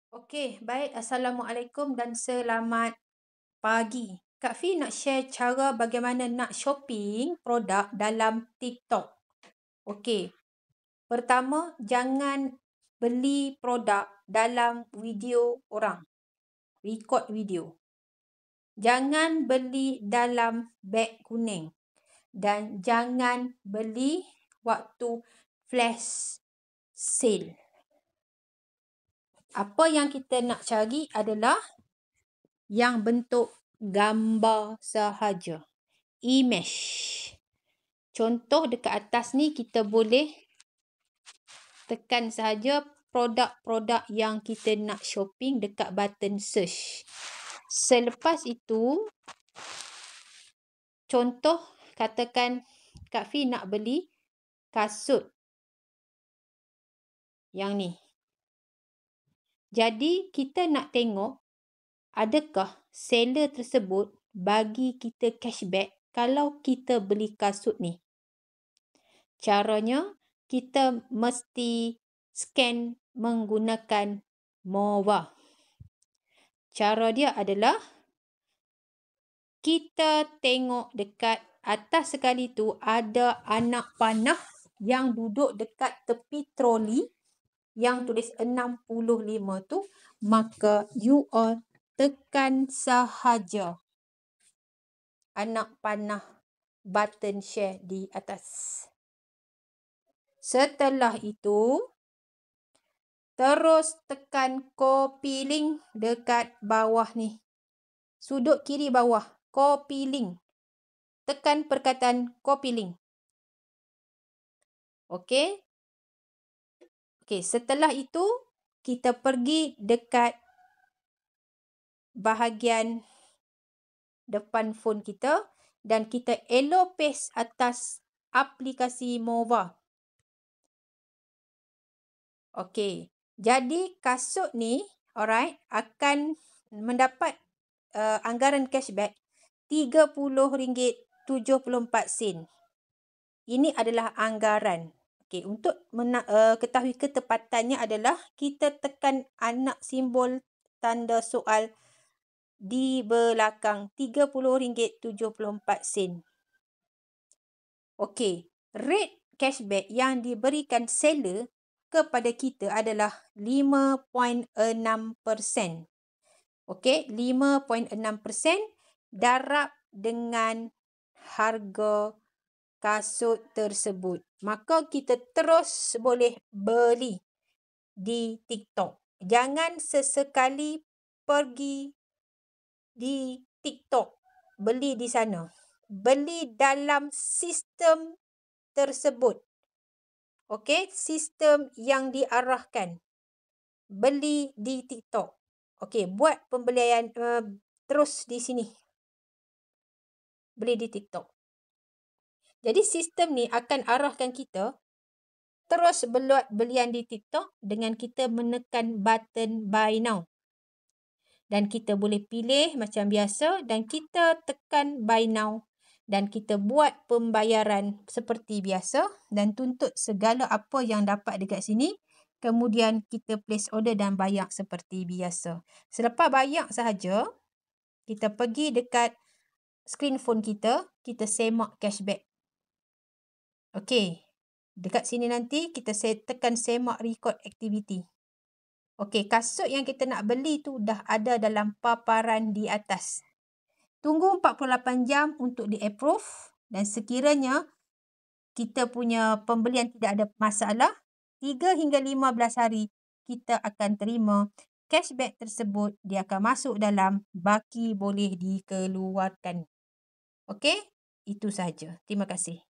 Okey, baik. Assalamualaikum dan selamat pagi. Kak Fi nak share cara bagaimana nak shopping produk dalam TikTok. Okey, pertama, jangan beli produk dalam video orang. Record video. Jangan beli dalam beg kuning. Dan jangan beli waktu flash sale. Apa yang kita nak cari adalah yang bentuk gambar sahaja. Image. Contoh dekat atas ni kita boleh tekan sahaja produk-produk yang kita nak shopping dekat button search. Selepas itu, contoh katakan Kak Fi nak beli kasut. Yang ni. Jadi kita nak tengok adakah seller tersebut bagi kita cashback kalau kita beli kasut ni. Caranya, kita mesti scan menggunakan MOVA. Cara dia adalah kita tengok dekat atas sekali tu ada anak panah yang duduk dekat tepi troli yang tulis 65 tu, maka you all tekan sahaja anak panah button share di atas. Setelah itu, terus tekan copy link dekat bawah ni. Sudut kiri bawah, copy link. Tekan perkataan copy link. Okey. Okey, setelah itu kita pergi dekat bahagian depan phone kita dan kita elok paste atas aplikasi MOVA. Okey, jadi kasut ni, alright, akan mendapat anggaran cashback RM30.74. Ini adalah anggaran. Okey, untuk ketahui ketepatannya adalah kita tekan anak simbol tanda soal di belakang RM30.74. Okey, rate cashback yang diberikan seller kepada kita adalah 5.6%. Okey, 5.6% darab dengan harga kasut tersebut. Maka kita terus boleh beli di TikTok. Jangan sesekali pergi di TikTok, beli di sana. Beli dalam sistem tersebut. Okey, sistem yang diarahkan. Beli di TikTok. Okey, buat pembelian terus di sini. Beli di TikTok. Jadi sistem ni akan arahkan kita terus buat belian di TikTok dengan kita menekan button buy now. Dan kita boleh pilih macam biasa dan kita tekan buy now. Dan kita buat pembayaran seperti biasa dan tuntut segala apa yang dapat dekat sini. Kemudian kita place order dan bayar seperti biasa. Selepas bayar sahaja, kita pergi dekat screen phone kita, kita semak cashback. Okey, dekat sini nanti kita tekan semak record activity. Okey, kasut yang kita nak beli tu dah ada dalam paparan di atas. Tunggu 48 jam untuk di-approve dan sekiranya kita punya pembelian tidak ada masalah, 3 hingga 15 hari kita akan terima cashback tersebut. Dia akan masuk dalam baki boleh dikeluarkan. Okey, itu sahaja. Terima kasih.